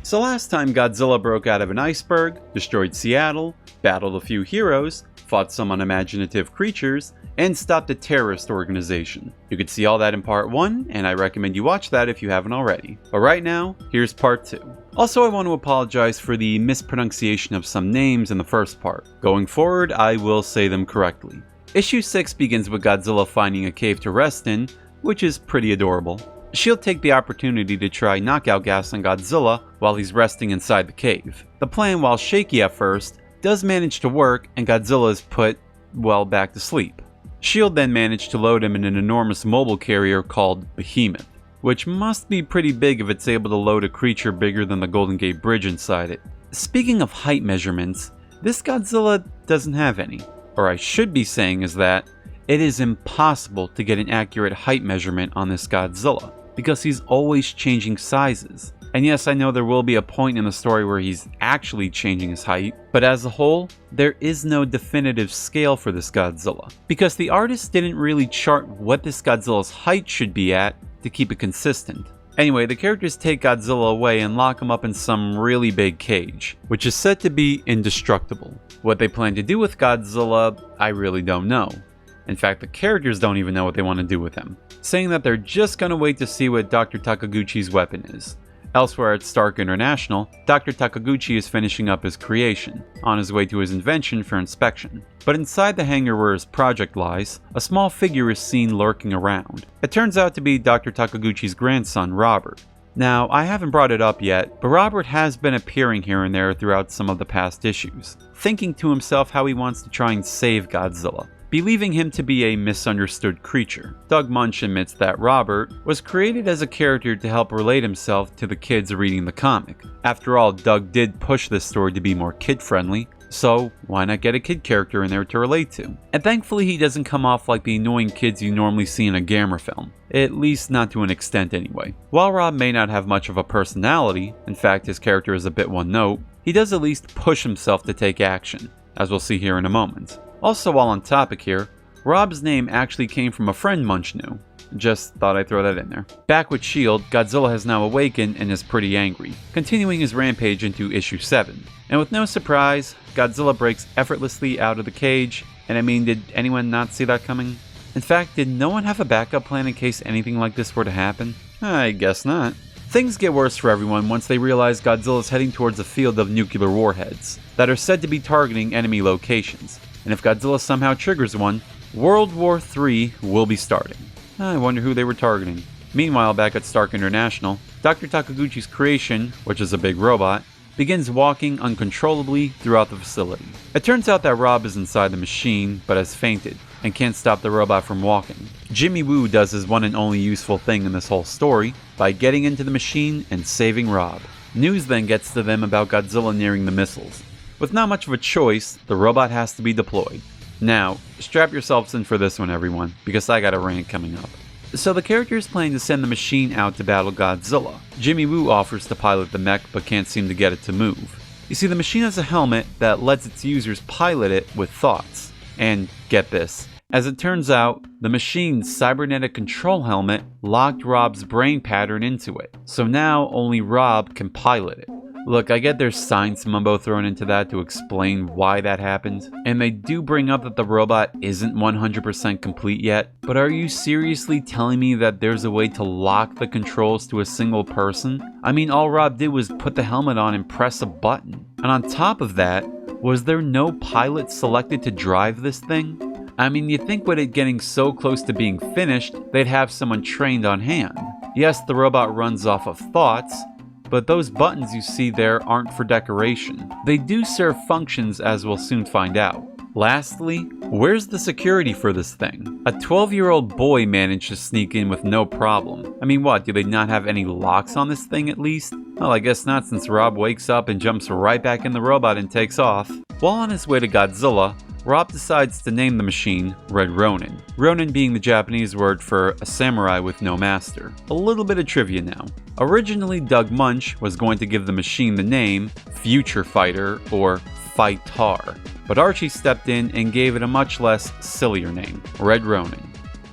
So last time Godzilla broke out of an iceberg, destroyed Seattle, battled a few heroes, fought some unimaginative creatures, and stopped a terrorist organization. You could see all that in part 1, and I recommend you watch that if you haven't already. But right now, here's part 2. Also, I want to apologize for the mispronunciation of some names in the first part. Going forward, I will say them correctly. Issue 6 begins with Godzilla finding a cave to rest in, which is pretty adorable. She'll take the opportunity to try knockout gas on Godzilla while he's resting inside the cave. The plan, while shaky at first, does manage to work, and Godzilla is put, well, back to sleep. S.H.I.E.L.D. then managed to load him in an enormous mobile carrier called Behemoth, which must be pretty big if it's able to load a creature bigger than the Golden Gate Bridge inside it. Speaking of height measurements, this Godzilla doesn't have any. Or I should be saying is that it is impossible to get an accurate height measurement on this Godzilla, because he's always changing sizes. And yes, I know there will be a point in the story where he's actually changing his height, but as a whole, there is no definitive scale for this Godzilla, because the artist didn't really chart what this Godzilla's height should be at to keep it consistent. Anyway, the characters take Godzilla away and lock him up in some really big cage, which is said to be indestructible. What they plan to do with Godzilla, I really don't know. In fact, the characters don't even know what they want to do with him, saying that they're just gonna wait to see what Dr. Takaguchi's weapon is. Elsewhere at Stark International, Dr. Takaguchi is finishing up his creation, on his way to his invention for inspection. But inside the hangar where his project lies, a small figure is seen lurking around. It turns out to be Dr. Takaguchi's grandson, Robert. Now, I haven't brought it up yet, but Robert has been appearing here and there throughout some of the past issues, thinking to himself how he wants to try and save Godzilla, believing him to be a misunderstood creature. Doug Munch admits that Robert was created as a character to help relate himself to the kids reading the comic. After all, Doug did push this story to be more kid-friendly, so why not get a kid character in there to relate to? And thankfully he doesn't come off like the annoying kids you normally see in a Gamera film. At least not to an extent anyway. While Rob may not have much of a personality, in fact his character is a bit one-note, he does at least push himself to take action, as we'll see here in a moment. Also, while on topic here, Rob's name actually came from a friend Munch knew. Just thought I'd throw that in there. Back with S.H.I.E.L.D., Godzilla has now awakened and is pretty angry, continuing his rampage into issue 7. And with no surprise, Godzilla breaks effortlessly out of the cage, and I mean, did anyone not see that coming? In fact, did no one have a backup plan in case anything like this were to happen? I guess not. Things get worse for everyone once they realize Godzilla's heading towards a field of nuclear warheads that are said to be targeting enemy locations. And if Godzilla somehow triggers one, World War III will be starting. I wonder who they were targeting. Meanwhile, back at Stark International, Dr. Takaguchi's creation, which is a big robot, begins walking uncontrollably throughout the facility. It turns out that Rob is inside the machine, but has fainted, and can't stop the robot from walking. Jimmy Woo does his one and only useful thing in this whole story, by getting into the machine and saving Rob. News then gets to them about Godzilla nearing the missiles. With not much of a choice, the robot has to be deployed. Now, strap yourselves in for this one everyone, because I got a rant coming up. So the characters plan to send the machine out to battle Godzilla. Jimmy Woo offers to pilot the mech but can't seem to get it to move. You see, the machine has a helmet that lets its users pilot it with thoughts. And get this, as it turns out, the machine's cybernetic control helmet locked Rob's brain pattern into it. So now only Rob can pilot it. Look, I get there's science mumbo thrown into that to explain why that happened, and they do bring up that the robot isn't 100% complete yet, but are you seriously telling me that there's a way to lock the controls to a single person? I mean, all Rob did was put the helmet on and press a button. And on top of that, was there no pilot selected to drive this thing? I mean, you'd think with it getting so close to being finished, they'd have someone trained on hand. Yes, the robot runs off of thoughts, but those buttons you see there aren't for decoration. They do serve functions, as we'll soon find out. Lastly, where's the security for this thing? A 12-year-old boy managed to sneak in with no problem. I mean, what, do they not have any locks on this thing at least? Well, I guess not, since Rob wakes up and jumps right back in the robot and takes off. While on his way to Godzilla, Rob decides to name the machine Red Ronin. Ronin being the Japanese word for a samurai with no master. A little bit of trivia now. Originally, Doug Munch was going to give the machine the name Future Fighter or Fightar, but Archie stepped in and gave it a much less sillier name, Red Ronin.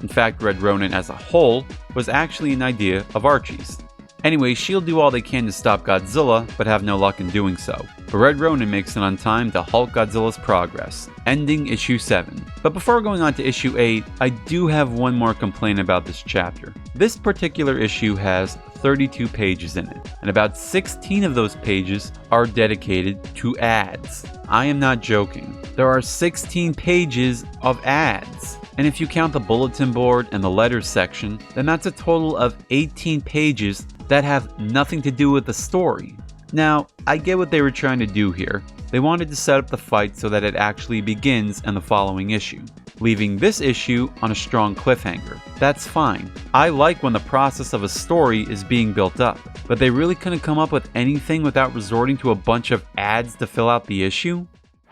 In fact, Red Ronin as a whole was actually an idea of Archie's. Anyway, S.H.I.E.L.D. do all they can to stop Godzilla, but have no luck in doing so. But Red Ronin makes it on time to halt Godzilla's progress, ending issue 7. But before going on to issue 8, I do have one more complaint about this chapter. This particular issue has 32 pages in it, and about 16 of those pages are dedicated to ads. I am not joking. There are 16 pages of ads. And if you count the bulletin board and the letters section, then that's a total of 18 pages that have nothing to do with the story. Now, I get what they were trying to do here. They wanted to set up the fight so that it actually begins in the following issue, leaving this issue on a strong cliffhanger. That's fine. I like when the process of a story is being built up, but they really couldn't come up with anything without resorting to a bunch of ads to fill out the issue?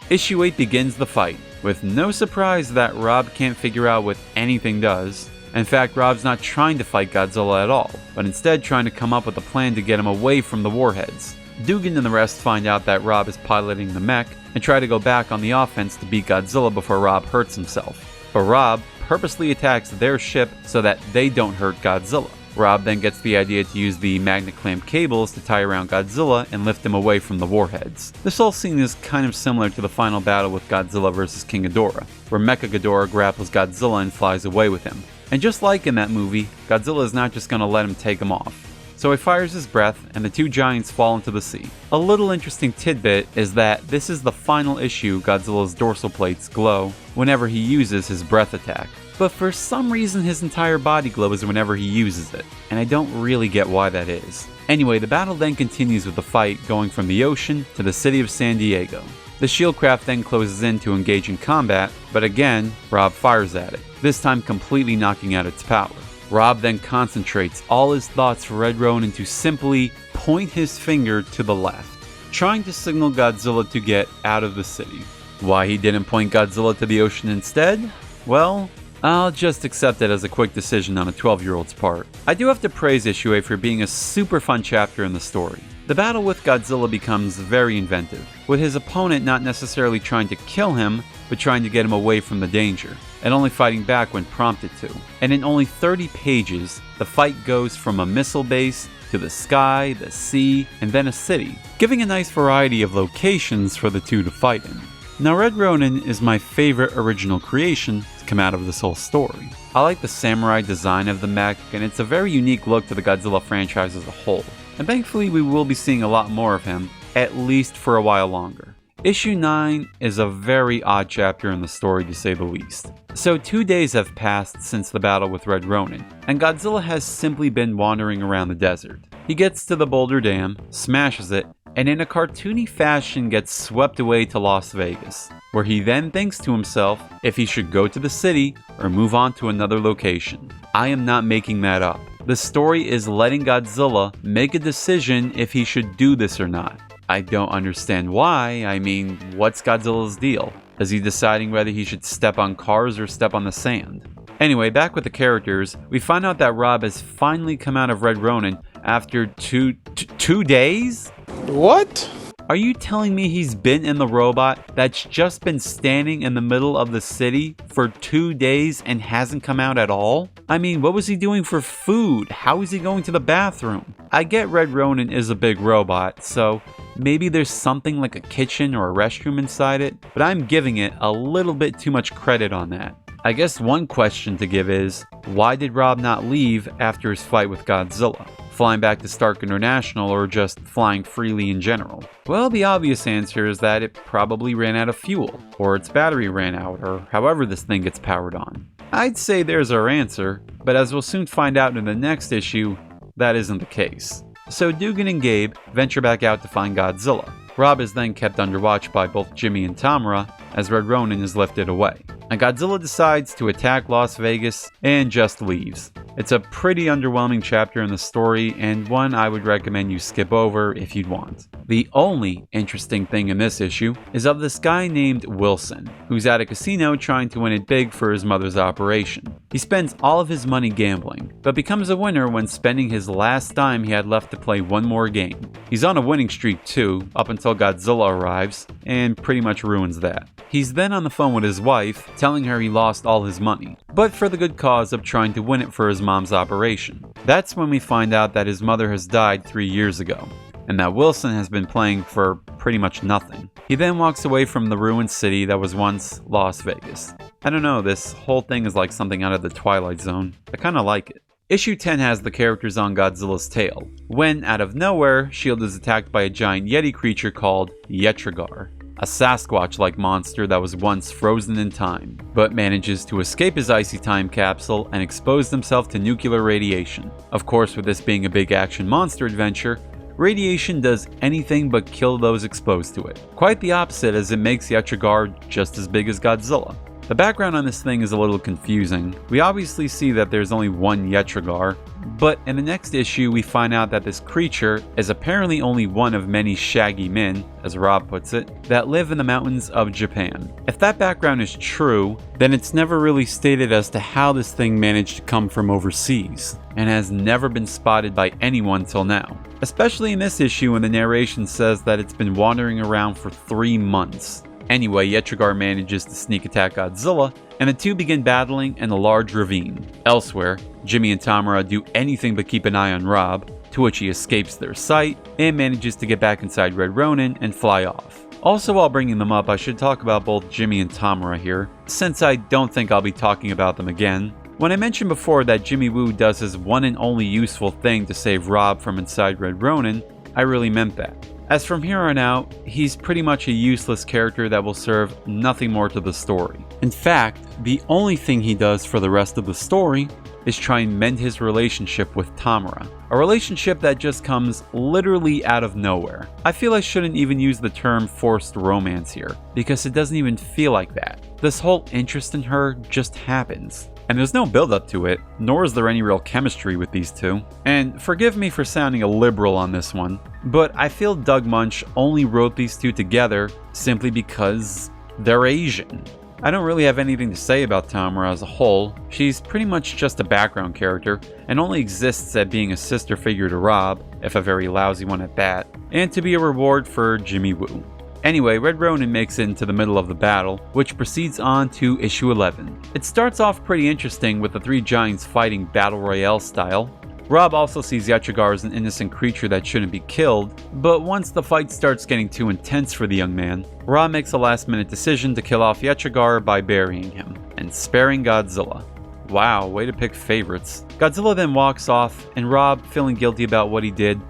Issue 8 begins the fight, with no surprise that Rob can't figure out what anything does. In fact, Rob's not trying to fight Godzilla at all, but instead trying to come up with a plan to get him away from the warheads. Dugan and the rest find out that Rob is piloting the mech and try to go back on the offense to beat Godzilla before Rob hurts himself. But Rob purposely attacks their ship so that they don't hurt Godzilla. Rob then gets the idea to use the magnet clamp cables to tie around Godzilla and lift him away from the warheads. This whole scene is kind of similar to the final battle with Godzilla vs. King Ghidorah, where Mecha Ghidorah grapples Godzilla and flies away with him. And just like in that movie, Godzilla is not just going to let him take him off. So he fires his breath and the two giants fall into the sea. A little interesting tidbit is that this is the final issue Godzilla's dorsal plates glow whenever he uses his breath attack. But for some reason his entire body glows whenever he uses it, and I don't really get why that is. Anyway, the battle then continues with the fight going from the ocean to the city of San Diego. The shield craft then closes in to engage in combat, but again, Rob fires at it, this time completely knocking out its power. Rob then concentrates all his thoughts for Red Ronin to simply point his finger to the left, trying to signal Godzilla to get out of the city. Why he didn't point Godzilla to the ocean instead? Well, I'll just accept it as a quick decision on a 12-year-old's part. I do have to praise issue 8 for being a super fun chapter in the story. The battle with Godzilla becomes very inventive, with his opponent not necessarily trying to kill him, but trying to get him away from the danger, and only fighting back when prompted to. And in only 30 pages, the fight goes from a missile base to the sky, the sea, and then a city, giving a nice variety of locations for the two to fight in. Now, Red Ronin is my favorite original creation to come out of this whole story. I like the samurai design of the mech, and it's a very unique look to the Godzilla franchise as a whole. And thankfully we will be seeing a lot more of him, at least for a while longer. Issue 9 is a very odd chapter in the story to say the least. So 2 days have passed since the battle with Red Ronin, and Godzilla has simply been wandering around the desert. He gets to the Boulder Dam, smashes it, and in a cartoony fashion gets swept away to Las Vegas, where he then thinks to himself if he should go to the city or move on to another location. I am not making that up. The story is letting Godzilla make a decision if he should do this or not. I don't understand why. I mean, what's Godzilla's deal? Is he deciding whether he should step on cars or step on the sand? Anyway, back with the characters, we find out that Rob has finally come out of Red Ronin after two days? What? Are you telling me he's been in the robot that's just been standing in the middle of the city for 2 days and hasn't come out at all? I mean, what was he doing for food? How is he going to the bathroom? I get Red Ronin is a big robot, so maybe there's something like a kitchen or a restroom inside it, but I'm giving it a little bit too much credit on that. I guess one question to give is, why did Rob not leave after his fight with Godzilla? Flying back to Stark International or just flying freely in general? Well, the obvious answer is that it probably ran out of fuel, or its battery ran out, or however this thing gets powered on. I'd say there's our answer, but as we'll soon find out in the next issue, that isn't the case. So Dugan and Gabe venture back out to find Godzilla. Rob is then kept under watch by both Jimmy and Tamara as Red Ronin is lifted away. And Godzilla decides to attack Las Vegas and just leaves. It's a pretty underwhelming chapter in the story, and one I would recommend you skip over if you'd want. The only interesting thing in this issue is of this guy named Wilson, who's at a casino trying to win it big for his mother's operation. He spends all of his money gambling, but becomes a winner when spending his last dime he had left to play one more game. He's on a winning streak too, up until Godzilla arrives, and pretty much ruins that. He's then on the phone with his wife, telling her he lost all his money, but for the good cause of trying to win it for his mom's operation. That's when we find out that his mother has died 3 years ago, and that Wilson has been playing for pretty much nothing. He then walks away from the ruined city that was once Las Vegas. I don't know, this whole thing is like something out of the Twilight Zone. I kinda like it. Issue 10 has the characters on Godzilla's tail, when, out of nowhere, S.H.I.E.L.D. is attacked by a giant Yeti creature called Yetragar, a Sasquatch-like monster that was once frozen in time, but manages to escape his icy time capsule and expose himself to nuclear radiation. Of course, with this being a big action monster adventure, radiation does anything but kill those exposed to it. Quite the opposite, as it makes Yetragar just as big as Godzilla. The background on this thing is a little confusing. We obviously see that there's only one Yetragar, but in the next issue we find out that this creature is apparently only one of many shaggy men, as Rob puts it, that live in the mountains of Japan. If that background is true, then it's never really stated as to how this thing managed to come from overseas, and has never been spotted by anyone till now. Especially in this issue when the narration says that it's been wandering around for 3 months. Anyway, Yetragar manages to sneak attack Godzilla, and the two begin battling in a large ravine. Elsewhere, Jimmy and Tamara do anything but keep an eye on Rob, to which he escapes their sight, and manages to get back inside Red Ronin and fly off. Also, while bringing them up, I should talk about both Jimmy and Tamara here, since I don't think I'll be talking about them again. When I mentioned before that Jimmy Woo does his one and only useful thing to save Rob from inside Red Ronin, I really meant that. As from here on out, he's pretty much a useless character that will serve nothing more to the story. In fact, the only thing he does for the rest of the story is try and mend his relationship with Tamara. A relationship that just comes literally out of nowhere. I feel I shouldn't even use the term forced romance here, because it doesn't even feel like that. This whole interest in her just happens. And there's no build up to it, nor is there any real chemistry with these two. And forgive me for sounding a liberal on this one, but I feel Doug Munch only wrote these two together simply because they're Asian. I don't really have anything to say about Tamara as a whole. She's pretty much just a background character, and only exists at being a sister figure to Rob, if a very lousy one at that, and to be a reward for Jimmy Woo. Anyway, Red Ronin makes it into the middle of the battle, which proceeds on to issue 11. It starts off pretty interesting with the three giants fighting battle royale style. Rob also sees Yetragar as an innocent creature that shouldn't be killed, but once the fight starts getting too intense for the young man, Rob makes a last minute decision to kill off Yetragar by burying him, and sparing Godzilla. Wow, way to pick favorites. Godzilla then walks off, and Rob, feeling guilty about what he did,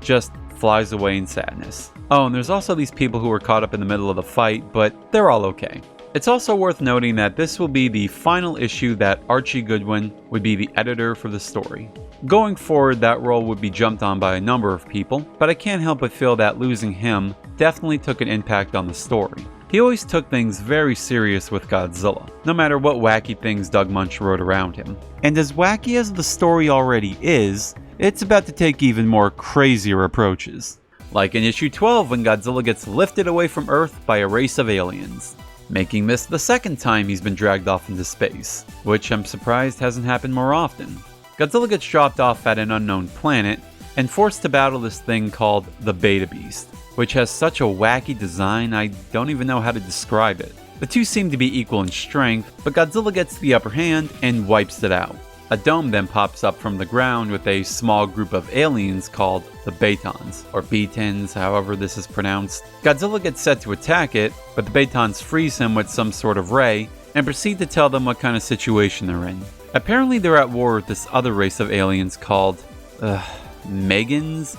just flies away in sadness. Oh, and there's also these people who were caught up in the middle of the fight, but they're all okay. It's also worth noting that this will be the final issue that Archie Goodwin would be the editor for the story. Going forward, that role would be jumped on by a number of people, but I can't help but feel that losing him definitely took an impact on the story. He always took things very serious with Godzilla, no matter what wacky things Doug Munch wrote around him. And as wacky as the story already is, it's about to take even more crazier approaches. Like in issue 12 when Godzilla gets lifted away from Earth by a race of aliens, making this the second time he's been dragged off into space, which I'm surprised hasn't happened more often. Godzilla gets dropped off at an unknown planet and forced to battle this thing called the Beta Beast, which has such a wacky design I don't even know how to describe it. The two seem to be equal in strength, but Godzilla gets the upper hand and wipes it out. A dome then pops up from the ground with a small group of aliens called the Betons, or Betons, however this is pronounced. Godzilla gets set to attack it, but the Betons freeze him with some sort of ray and proceed to tell them what kind of situation they're in. Apparently they're at war with this other race of aliens called Megans,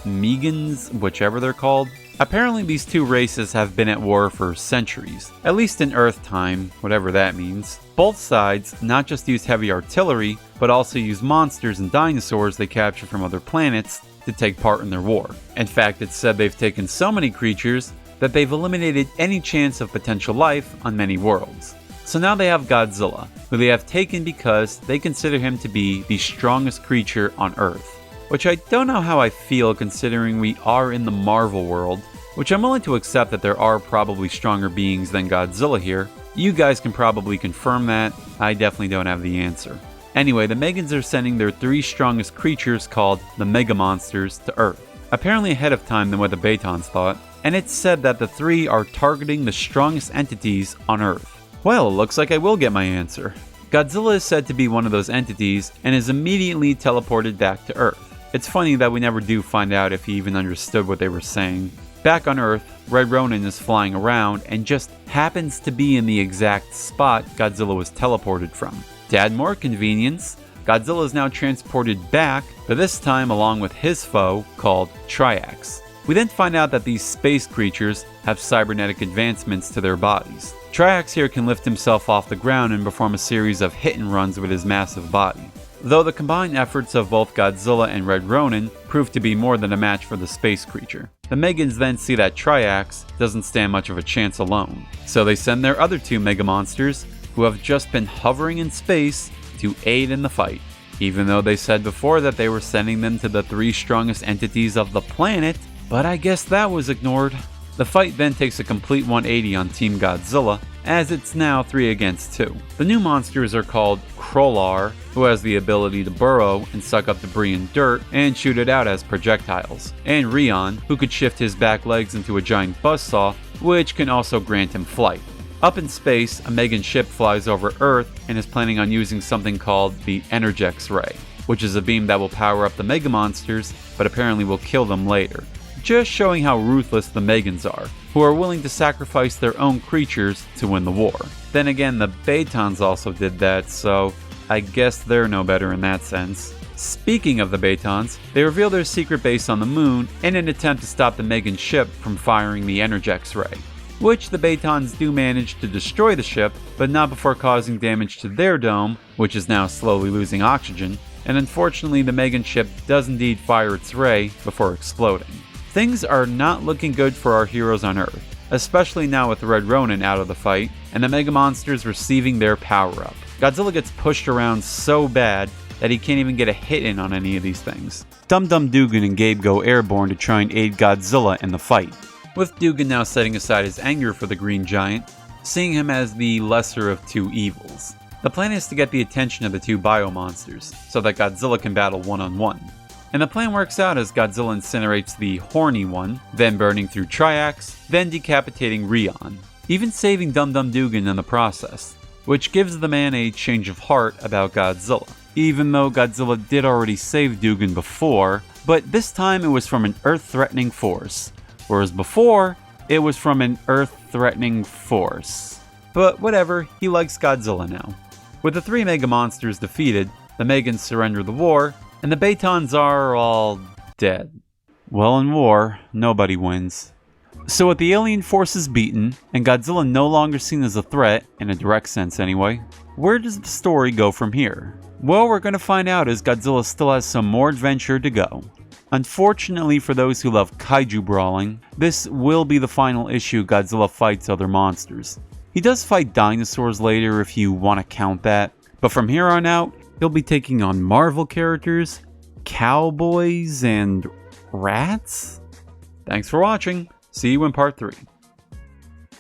whichever they're called. Apparently these two races have been at war for centuries, at least in Earth time, whatever that means. Both sides not just use heavy artillery, but also use monsters and dinosaurs they capture from other planets to take part in their war. In fact, it's said they've taken so many creatures that they've eliminated any chance of potential life on many worlds. So now they have Godzilla, who they have taken because they consider him to be the strongest creature on Earth. Which I don't know how I feel considering we are in the Marvel world, which I'm willing to accept that there are probably stronger beings than Godzilla here. You guys can probably confirm that, I definitely don't have the answer. Anyway, the Megans are sending their three strongest creatures called the Mega Monsters to Earth, apparently ahead of time than what the Betons thought, and it's said that the three are targeting the strongest entities on Earth. Well, it looks like I will get my answer. Godzilla is said to be one of those entities and is immediately teleported back to Earth. It's funny that we never do find out if he even understood what they were saying. Back on Earth, Red Ronin is flying around and just happens to be in the exact spot Godzilla was teleported from. To add more convenience, Godzilla is now transported back, but this time along with his foe called Triax. We then find out that these space creatures have cybernetic advancements to their bodies. Triax here can lift himself off the ground and perform a series of hit and runs with his massive body. Though the combined efforts of both Godzilla and Red Ronin prove to be more than a match for the space creature. The Megans then see that Triax doesn't stand much of a chance alone, so they send their other two Mega Monsters, who have just been hovering in space, to aid in the fight. Even though they said before that they were sending them to the three strongest entities of the planet, but I guess that was ignored. The fight then takes a complete 180 on Team Godzilla, as it's now 3 against 2. The new monsters are called Krolar, who has the ability to burrow and suck up debris and dirt and shoot it out as projectiles, and Rion, who could shift his back legs into a giant buzzsaw, which can also grant him flight. Up in space, a Megan ship flies over Earth and is planning on using something called the Energex Ray, which is a beam that will power up the Mega Monsters, but apparently will kill them later. Just showing how ruthless the Megans are, who are willing to sacrifice their own creatures to win the war. Then again, the Batons also did that, so I guess they're no better in that sense. Speaking of the Batons, they reveal their secret base on the moon in an attempt to stop the Megan ship from firing the Energex Ray, which the Batons do manage to destroy the ship, but not before causing damage to their dome, which is now slowly losing oxygen, and unfortunately the Megan ship does indeed fire its ray before exploding. Things are not looking good for our heroes on Earth, especially now with Red Ronin out of the fight and the Mega Monsters receiving their power-up. Godzilla gets pushed around so bad that he can't even get a hit in on any of these things. Dum Dum Dugan and Gabe go airborne to try and aid Godzilla in the fight, with Dugan now setting aside his anger for the Green Giant, seeing him as the lesser of two evils. The plan is to get the attention of the two bio-monsters, so that Godzilla can battle one-on-one. And the plan works out as Godzilla incinerates the horny one, then burning through Triax, then decapitating Rion, even saving Dum Dum Dugan in the process, which gives the man a change of heart about Godzilla. Even though Godzilla did already save Dugan before, but this time it was from an Earth-threatening force, whereas before, it was from an Earth-threatening force. But whatever, he likes Godzilla now. With the 3 Mega Monsters defeated, the Megans surrender the war, and the Batons are all dead. Well, in war, nobody wins. So with the alien forces beaten, and Godzilla no longer seen as a threat, in a direct sense anyway, where does the story go from here? Well, we're going to find out as Godzilla still has some more adventure to go. Unfortunately for those who love kaiju brawling, this will be the final issue Godzilla fights other monsters. He does fight dinosaurs later if you want to count that, but from here on out, he'll be taking on Marvel characters, cowboys, and rats? Thanks for watching. See you in part 3.